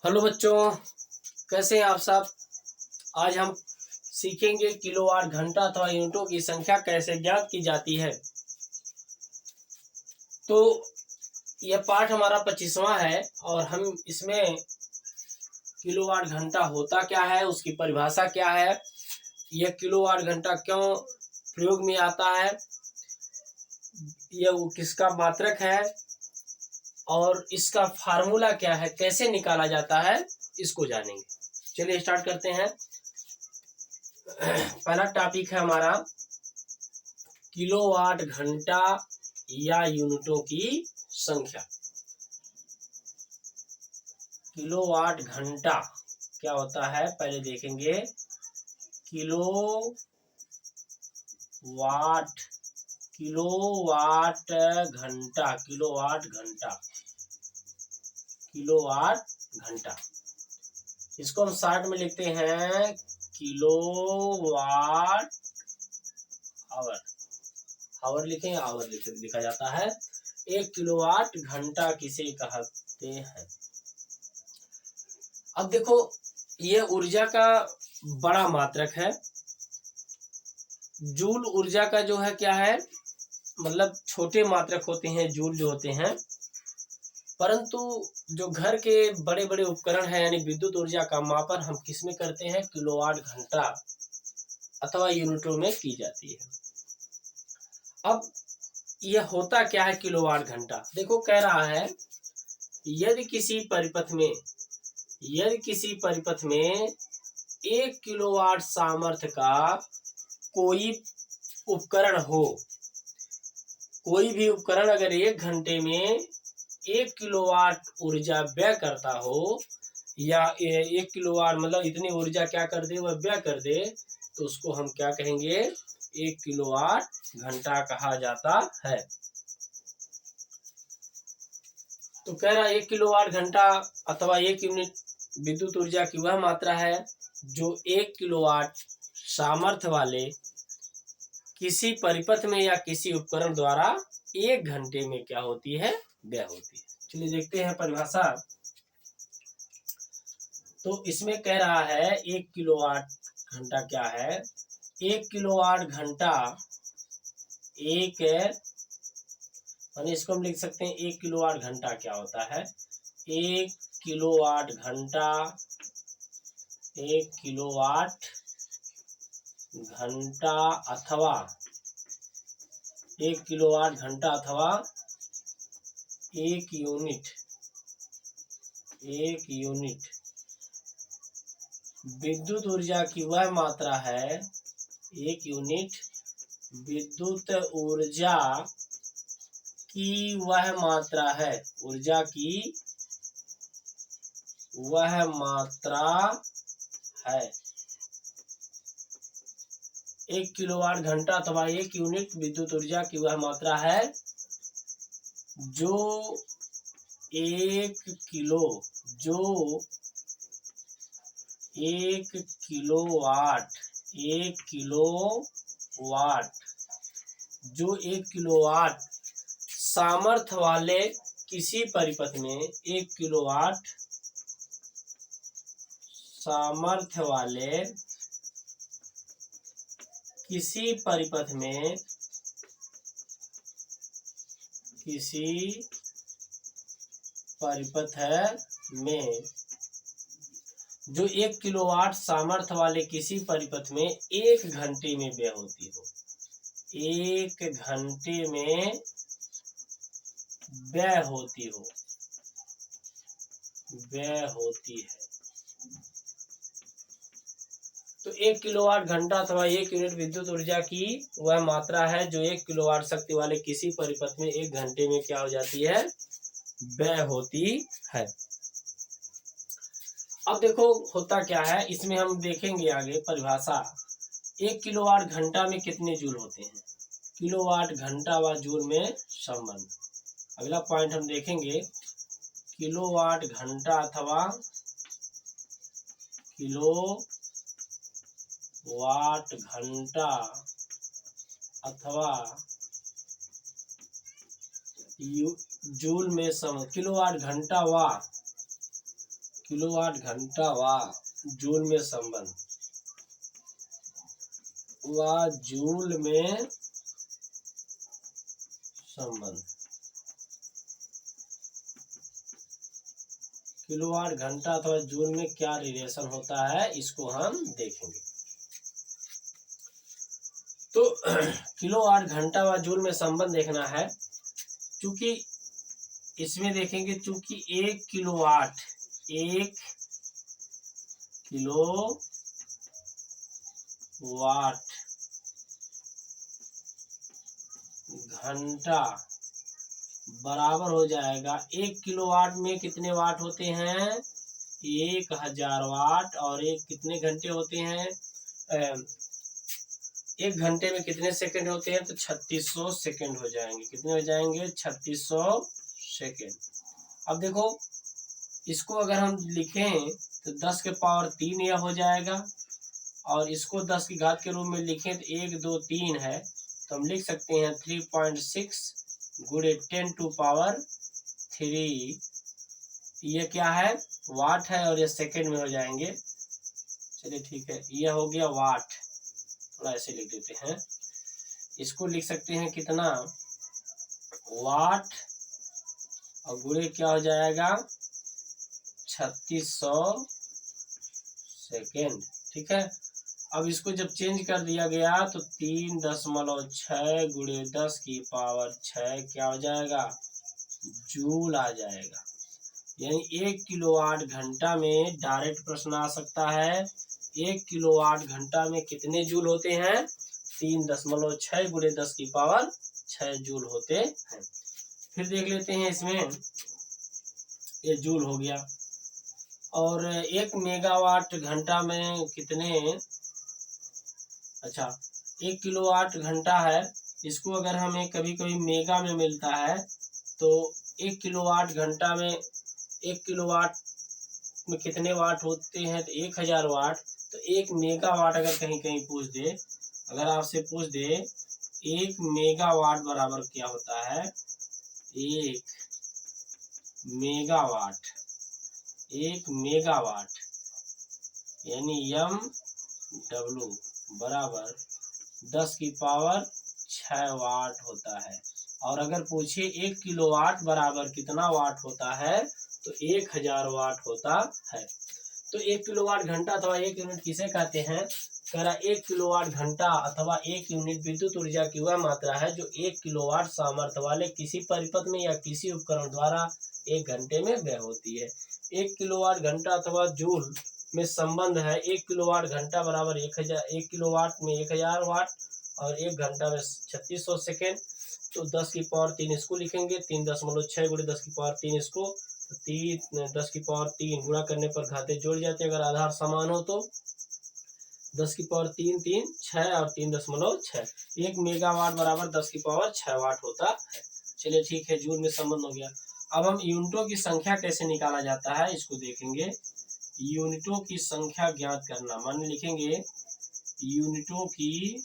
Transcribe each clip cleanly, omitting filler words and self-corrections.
Hello बच्चों, कैसे हैं आप सब। आज हम सीखेंगे किलोवाट घंटा अथवा यूनिटों की संख्या कैसे ज्ञात की जाती है। तो यह पाठ हमारा 25वां है और हम इसमें किलोवाट घंटा होता क्या है, उसकी परिभाषा क्या है, यह किलोवाट घंटा क्यों प्रयोग में आता है, यह किसका मात्रक है और इसका फार्मूला क्या है, कैसे निकाला जाता है, इसको जानेंगे। चलिए स्टार्ट करते हैं। पहला टॉपिक है हमारा किलोवाट घंटा या यूनिटों की संख्या। किलोवाट घंटा क्या होता है पहले देखेंगे। किलोवाट किलोवाट घंटा किलोवाट घंटा किलोवाट घंटा इसको हम शॉर्ट में लिखते हैं किलोवाट आवर। आवर लिखें, आवर लिखा जाता है। 1 किलोवाट घंटा किसे कहते हैं। अब देखो, यह ऊर्जा का बड़ा मात्रक है। जूल ऊर्जा का जो है क्या है, मतलब छोटे मात्रक होते हैं जूल जो होते हैं, परंतु जो घर के बड़े बड़े उपकरण हैं यानी विद्युत ऊर्जा का मापन हम किस में करते हैं, किलोवाट घंटा अथवा यूनिटों में की जाती है। अब यह होता क्या है किलोवाट घंटा। देखो कह रहा है यदि किसी परिपथ में 1 किलोवाट सामर्थ्य का कोई उपकरण हो, कोई भी उपकरण अगर 1 घंटे में 1 किलोवाट ऊर्जा व्यय करता हो या 1 किलोवाट मतलब इतनी ऊर्जा क्या कर दे, वह व्यय कर दे, तो उसको हम क्या कहेंगे, 1 किलोवाट घंटा कहा जाता है। तो कह रहा 1 किलोवाट घंटा अथवा 1 यूनिट विद्युत ऊर्जा की वह मात्रा है जो 1 किलोवाट सामर्थ्य वाले किसी परिपथ में या किसी उपकरण द्वारा 1 घंटे में क्या होती है, व्यय होती है। चलिए देखते हैं परिभाषा। तो इसमें कह रहा है 1 किलोवाट घंटा क्या है। 1 किलोवाट घंटा एक यानी इसको हम लिख सकते हैं 1 किलोवाट घंटा क्या होता है। 1 किलोवाट घंटा 1 किलोवाट घंटा अथवा 1 किलोवाट घंटा अथवा 1 यूनिट विद्युत ऊर्जा की वह मात्रा है। 1 यूनिट विद्युत ऊर्जा की वह मात्रा है, ऊर्जा की वह मात्रा है। 1 किलोवाट घंटा अथवा 1 यूनिट विद्युत ऊर्जा की वह मात्रा है जो 1 किलोवाट सामर्थ्य वाले किसी परिपथ में 1 किलोवाट सामर्थ्य वाले किसी परिपथ में जो 1 किलोवाट सामर्थ्य वाले किसी परिपथ में 1 घंटे में व्यय होती हो, 1 घंटे में व्यय होती है। तो 1 किलोवाट घंटा अथवा 1 यूनिट विद्युत ऊर्जा की वह मात्रा है जो 1 किलोवाट शक्ति वाले किसी परिपथ में 1 घंटे में क्या हो जाती है, व्यय होती है। अब देखो होता क्या है, इसमें हम देखेंगे आगे परिभाषा। 1 किलोवाट घंटा में कितने जूल होते हैं, किलोवाट घंटा व जूल में संबंध। अगला पॉइंट हम देखेंगे, किलोवाट घंटा अथवा किलोवाट घंटा अथवा जूल में संबंध। किलोवाट घंटा व किलोवाट घंटा व जूल में संबंध, व जूल में संबंध। किलोवाट घंटा अथवा जूल में क्या रिलेशन होता है, इसको हम देखेंगे। तो किलोवाट घंटा व जूल में संबंध देखना है, क्योंकि इसमें देखेंगे चूंकि 1 किलोवाट घंटा बराबर हो जाएगा 1 किलोवाट में कितने वाट होते हैं, 1000 वाट। और एक कितने घंटे होते हैं, 1 घंटे में कितने सेकंड होते हैं, तो 3600 सेकंड हो जाएंगे। कितने हो जाएंगे, 3600 सेकंड। अब देखो इसको अगर हम लिखें तो 10 के पावर 3 यह हो जाएगा, और इसको 10 की घात के रूप में लिखें तो 1 2 3 है, तो हम लिख सकते हैं 3.6 गुणे 10 टू पावर 3। ये क्या है, वाट है, और ये सेकंड में हो जाएंगे। चलिए ठीक है, ये हो गया वाट, थोड़ा ऐसे लिख देते हैं। इसको लिख सकते हैं कितना, वाट, और गुणे क्या हो जाएगा 3600 सेकेंड। ठीक है, अब इसको जब चेंज कर दिया गया तो 3.6 गुणे 10 की पावर 6 क्या हो जाएगा, जूल आ जाएगा। यानी 1 किलोवाट घंटा में डायरेक्ट प्रश्न आ सकता है, 1 किलोवाट घंटा में कितने जूल होते हैं, 3.6 गुणे 10 की पावर 6 जूल होते हैं। फिर देख लेते हैं इसमें, ये जूल हो गया। और 1 मेगावाट घंटा में कितने, अच्छा 1 किलोवाट घंटा है, इसको अगर हमें कभी कभी मेगा में मिलता है तो 1 किलोवाट घंटा में 1 किलोवाट में कितने वाट होते हैं, तो 1000 वाट। तो 1 मेगावाट अगर कहीं कहीं पूछ दे, अगर आपसे पूछ दे 1 मेगावाट बराबर क्या होता है, 1 मेगावाट, 1 मेगावाट यानी MW बराबर 10 की पावर 6 वाट होता है। और अगर पूछे 1 किलोवाट बराबर कितना वाट होता है, तो 1000 वाट होता है। तो 1 किलोवाट घंटा अथवा 1 यूनिट किसे कहते हैं, कह रहा 1 किलोवाट घंटा अथवा 1 यूनिट विद्युत ऊर्जा की वह मात्रा है जो 1 किलोवाट सामर्थ्य वाले किसी परिपथ में या किसी उपकरण द्वारा 1 घंटे में व्यय होती है। 1 किलोवाट घंटा अथवा जूल में संबंध है, 1 किलोवाट घंटा बराबर 1 किलोवाट में 1000 वाट, और 1 घंटा में 3600 सेकेंड। तो 10 की पावर 3 इसको लिखेंगे, 3.6 गुणे 10 की पावर 3 इसको, तो 10 की पावर 3 गुणा करने पर घाते जोड़ जाते हैं अगर आधार समान हो तो। 10 की पावर 3 3 6 और 3.6, 1 मेगावाट बराबर 10 की पावर 6 वाट होता है। चलिए ठीक है, जूल में संबंध हो गया। अब हम यूनिटों की संख्या कैसे निकाला जाता है इसको देखेंगे। यूनिटों की संख्या ज्ञात करना, मान लिखेंगे यूनिटों की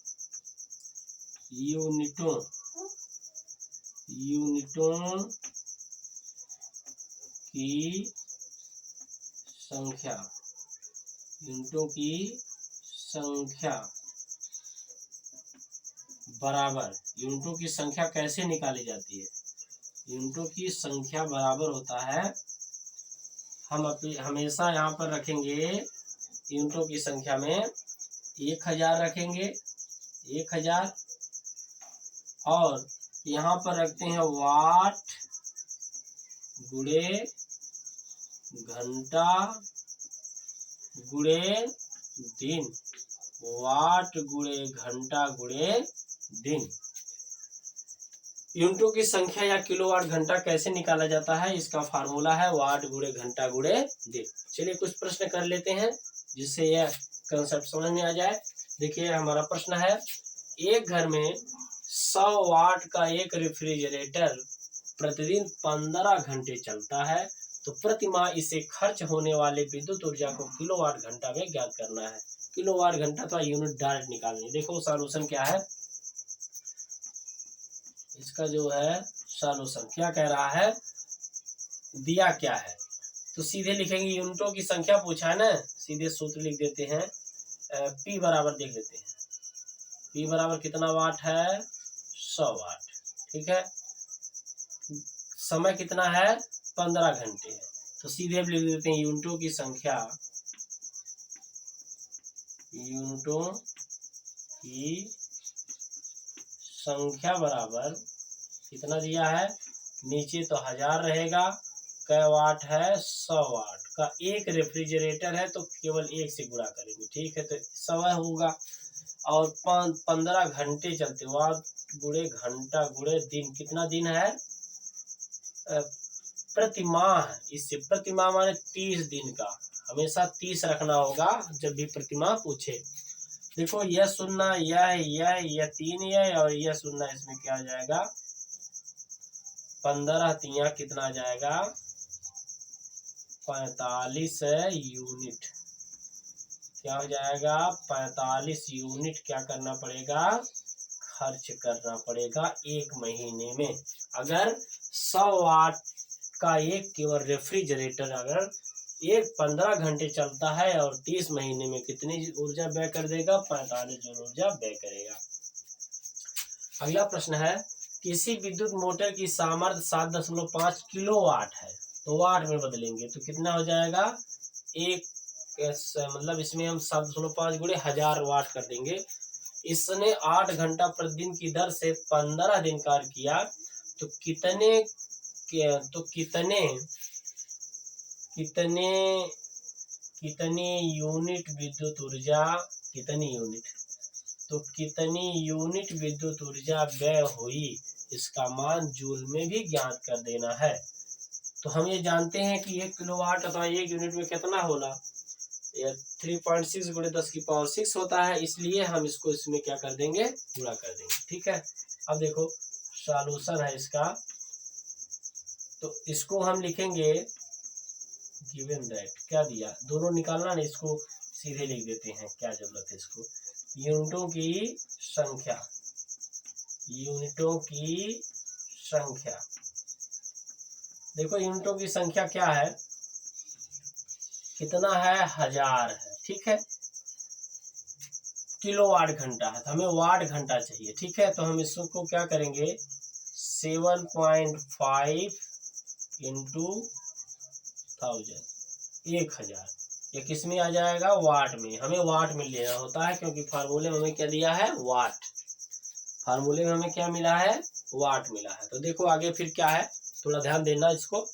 संख्या बराबर, यूनिटों की संख्या कैसे निकाली जाती है, यूनिटों की संख्या बराबर होता है, हम हमेशा यहाँ पर रखेंगे यूनिटों की संख्या में 1000 रखेंगे, 1000, और यहाँ पर रखते हैं वाट गुणे घंटा गुणे दिन, वाट गुणे घंटा गुणे दिन। यूनिटों की संख्या या किलोवाट घंटा कैसे निकाला जाता है, इसका फार्मूला है वाट गुणे घंटा गुणे दिन। चलिए कुछ प्रश्न कर लेते हैं जिससे यह कंसेप्ट समझ में आ जाए। देखिए हमारा प्रश्न है, एक घर में 100 वाट का एक रेफ्रिजरेटर प्रतिदिन 15 घंटे चलता है, तो प्रति माह इसे खर्च होने वाले विद्युत ऊर्जा को किलोवाट घंटा में ज्ञात करना है। किलोवाट घंटा तो यूनिट डायरेक्ट निकालनी। देखो सॉल्यूशन क्या है, इसका जो है सॉल्यूशन क्या कह रहा है, दिया क्या है, तो सीधे लिखेंगे, यूनिटों की संख्या पूछा है ना, सीधे सूत्र लिख देते हैं। P बराबर देख लेते हैं, P बराबर कितना वाट है, 100 वाट। ठीक है, समय कितना है, 15 घंटे है। तो सीधे लिख देते हैं यूनिटों की संख्या, यूनिटों की संख्या बराबर कितना दिया है, नीचे तो 1000 रहेगा, कै वाट है, 100 वाट का एक रेफ्रिजरेटर है तो केवल एक से गुणा करेंगे। ठीक है, तो समय होगा और 15 घंटे चलते, वाट गुणे घंटा गुणे दिन, कितना दिन है, प्रतिमाह। इससे प्रतिमाह माने 30 दिन का, हमेशा 30 रखना होगा जब भी प्रतिमाह पूछे। देखो यह सुनना, यह 3 यह और यह सुनना, इसमें क्या आ जाएगा, 15 तिया कितना आ जाएगा, 45 यूनिट। क्या हो जाएगा, 45 यूनिट क्या करना पड़ेगा, खर्च करना पड़ेगा एक महीने में। अगर 100 वाट का एक केवल रेफ्रिजरेटर अगर 15 घंटे चलता है और 30 महीने में कितनी ऊर्जा व्यय कर देगा, 45 जूल ऊर्जा व्यय करेगा। अगला प्रश्न है, किसी विद्युत मोटर की सामर्थ्य 7.5 किलोवाट है, तो वाट में बदलेंगे तो कितना हो जाएगा, मतलब इसमें हम 7.5 गुणे 1000 वाट कर देंगे। इसने 8 घंटा प्रतिदिन की दर से 15 दिन कार्य किया, तो कितनी यूनिट विद्युत ऊर्जा, कितनी यूनिट विद्युत ऊर्जा व्यय हुई, इसका मान जूल में भी ज्ञात कर देना है। तो हम ये जानते हैं कि 1 किलोवाट अथवा 1 यूनिट में कितना होला, 3.6 गुणे 10⁻6 होता है, इसलिए हम इसको इसमें क्या कर देंगे, पूरा कर देंगे। ठीक है, अब देखो सॉल्यूशन है इसका, तो इसको हम लिखेंगे गिवन दैट, क्या दिया, दोनों निकालना नहीं, इसको सीधे लिख देते हैं, क्या जरूरत है इसको, यूनिटों की संख्या। देखो यूनिटों की संख्या क्या है, कितना है, 1000 है। ठीक है, किलोवाट घंटा है तो हमें वाट घंटा चाहिए। ठीक है, तो हम इसको क्या करेंगे, 7.5 इंटू 1000, ये किस में आ जाएगा, वाट में। हमें वाट में लेना होता है क्योंकि फार्मूले में हमें क्या दिया है, वाट। फार्मूले में हमें क्या मिला है, वाट मिला है। तो देखो आगे फिर क्या है, थोड़ा ध्यान देना इसको।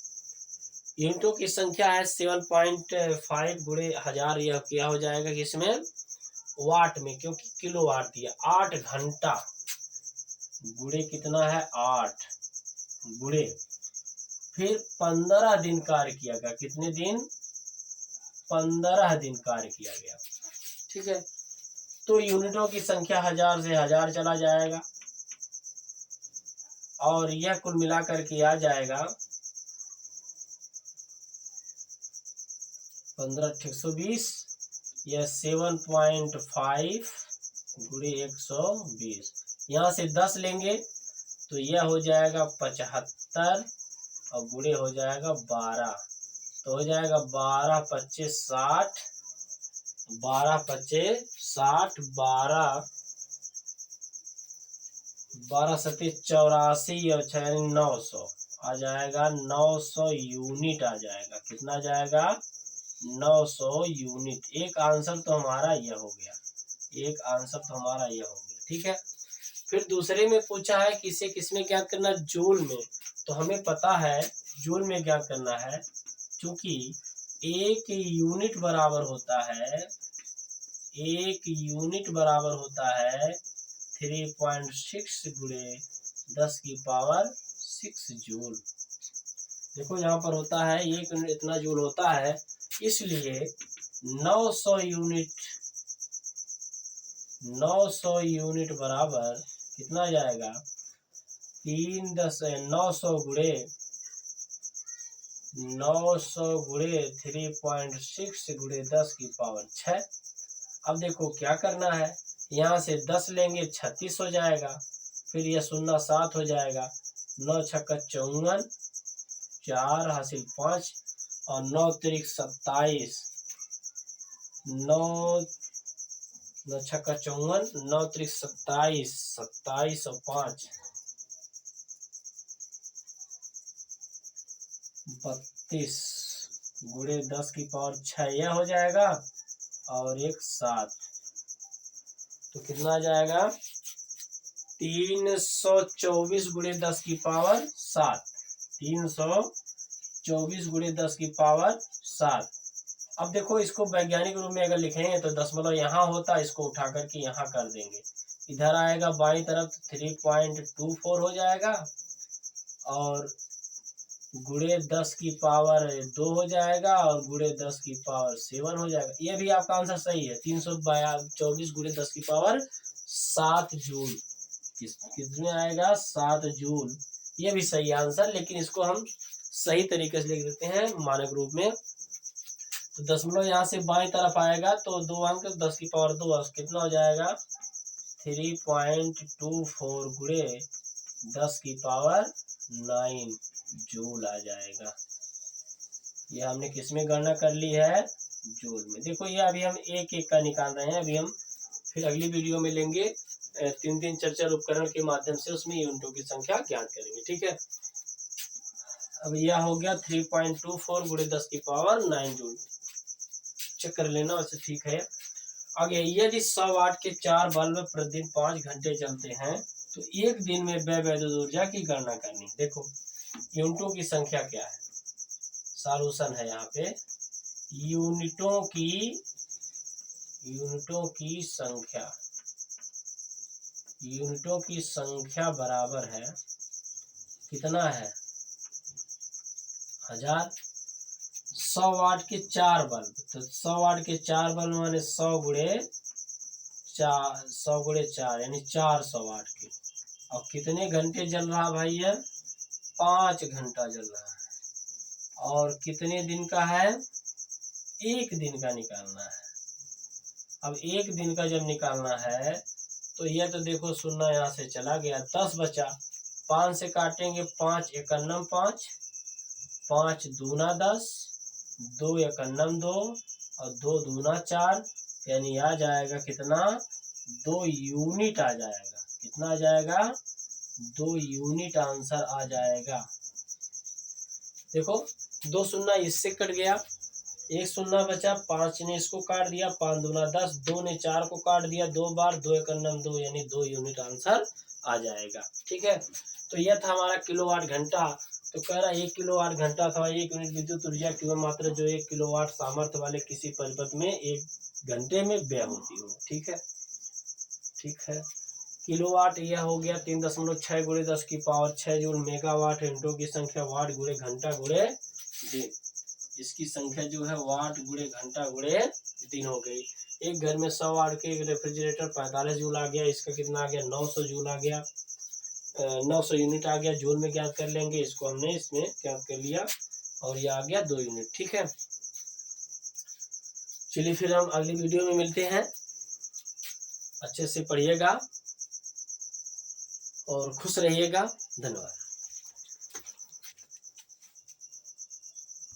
यूनिटों की संख्या है 7.5 गुणे 1000, यह क्या हो जाएगा कि इसमें वाट में, क्योंकि किलो वाट दिया। 8 घंटा गुणे कितना है, 8 गुणे फिर 15 दिन कार्य किया गया, कितने दिन, 15 दिन कार्य किया गया। ठीक है, तो यूनिटों की संख्या 1000 से 1000 चला जाएगा और यह कुल मिलाकर के आ जाएगा 15×120, यह 7.5 गुणे 120, यहाँ से 10 लेंगे तो यह हो जाएगा 75 और गुणे हो जाएगा 12, तो हो जाएगा 12×25 60, 12×25 60, 12×7 84 और 6 900 आ जाएगा, 900 यूनिट आ जाएगा। कितना जाएगा, 900 यूनिट। एक आंसर तो हमारा यह हो गया, ठीक है, फिर दूसरे में पूछा है कि इसे किसमें ज्ञात करना, जूल में। तो हमें पता है जूल में ज्ञात करना है, क्योंकि 1 यूनिट बराबर होता है 3.6 गुणे 10⁻6 जूल। देखो यहाँ पर होता है 1 यूनिट इतना जूल होता है, इसलिए 900 यूनिट बराबर कितना जाएगा, 900 गुणे 3.6 गुणे 10⁻6। अब देखो क्या करना है, यहाँ से 10 लेंगे 36 हो जाएगा, फिर यह 0 7 हो जाएगा, 9 × 6 = 54, 4 हासिल 5, और 9 त्रिक 27, 9 9 छक्का 54, 9 त्रिक 27, 27 और 5 32 गुणे 10 की पावर 6 यह हो जाएगा, और एक 7, तो कितना आ जाएगा 324 गुणे 10 की पावर 7, 324 गुणे 10 की पावर 7। अब देखो इसको वैज्ञानिक रूप में अगर लिखेंगे तो दशमलव यहाँ होता, इसको उठा करके यहाँ कर देंगे, इधर आएगा बाईं तरफ 3.24 हो जाएगा, और गुणे 10 की पावर 2 हो जाएगा, और गुणे 10 की पावर 7 हो जाएगा। ये भी आपका आंसर सही है, 324 गुणे 10 की पावर 7 जूल। कितने आएगा 7 जूल, ये भी सही आंसर, लेकिन इसको हम सही तरीके से लिख देते हैं मानक रूप में। तो दशमलव यहाँ से बाएं तरफ आएगा तो 2 अंक 10 की पावर 2, कितना हो जाएगा 3.24 गुणे 10 की पावर 9 जूल आ जाएगा। ये हमने किस में गणना कर ली है, जूल में। देखो ये अभी हम एक एक का निकाल रहे हैं, अभी हम फिर अगली वीडियो में लेंगे 3 चर्चा उपकरण के माध्यम से, उसमें यूनिटों की संख्या ज्ञात करेंगे, ठीक है। अब यह हो गया 3.24 गुणे 10 की पावर 9 जूल, चेक कर लेना, वैसे ठीक है। आगे, यदि 100 वाट के 4 बल्ब प्रतिदिन 5 घंटे चलते हैं तो एक दिन में व्यय विद्युत ऊर्जा की गणना करनी। देखो यूनिटों की संख्या क्या है, सॉल्यूशन है यहाँ पे, यूनिटों की संख्या बराबर है, कितना है 1000। 100 वाट के 4 बल्ब, तो 100 वाट के 4 बल्ब माने 100 गुणे 4 यानी 400 वाट के। और कितने घंटे जल रहा भाई है, 5 घंटा जल रहा है, और कितने दिन का है, 1 दिन का निकालना है। अब 1 दिन का जब निकालना है तो यह तो देखो सुनना यहाँ से चला गया, 10 बचा, 5 से काटेंगे, 5 एकन्नम 5, 5 दूना 10, 2 एकन्नम 2, और 2 दूना 4, यानी आ जाएगा कितना 2 यूनिट आ जाएगा। कितना आ जाएगा 2 यूनिट आंसर आ जाएगा। देखो 2 शून्य इससे कट गया, 1 शून्य बचा, 5 ने इसको काट दिया, 5 दूना 10, 2 ने 4 को काट दिया 2 बार, 2 एकन्नम 2, यानी 2 यूनिट आंसर आ जाएगा, ठीक है। तो यह था हमारा किलोवाट घंटा। तो कह रहा 1 किलोवाट घंटा था 1 यूनिट विद्युत ऊर्जा की वह मात्रा जो 1 किलोवाट सामर्थ्य वाले किसी परिपथ में 1 घंटे में व्यय होती हो, ठीक है। किलोवाट यह हो गया 3.6 गुणे 10 की पावर 6 जूल। मेगावाट यूनिटों की संख्या वाट गुणे घंटा गुणे दिन, इसकी संख्या जो है वाट गुणे घंटा गुणे दिन हो गई। एक घर में 100 वाट के एक रेफ्रिजरेटर 45 जूल आ गया, इसका कितना आ गया 900 जूल आ गया, 900 यूनिट आ गया, जूल में ज्ञात कर लेंगे, इसको हमने इसमें ज्ञात कर लिया, और ये आ गया 2 यूनिट, ठीक है। चलिए फिर हम अगली वीडियो में मिलते हैं, अच्छे से पढ़िएगा और खुश रहिएगा, धन्यवाद।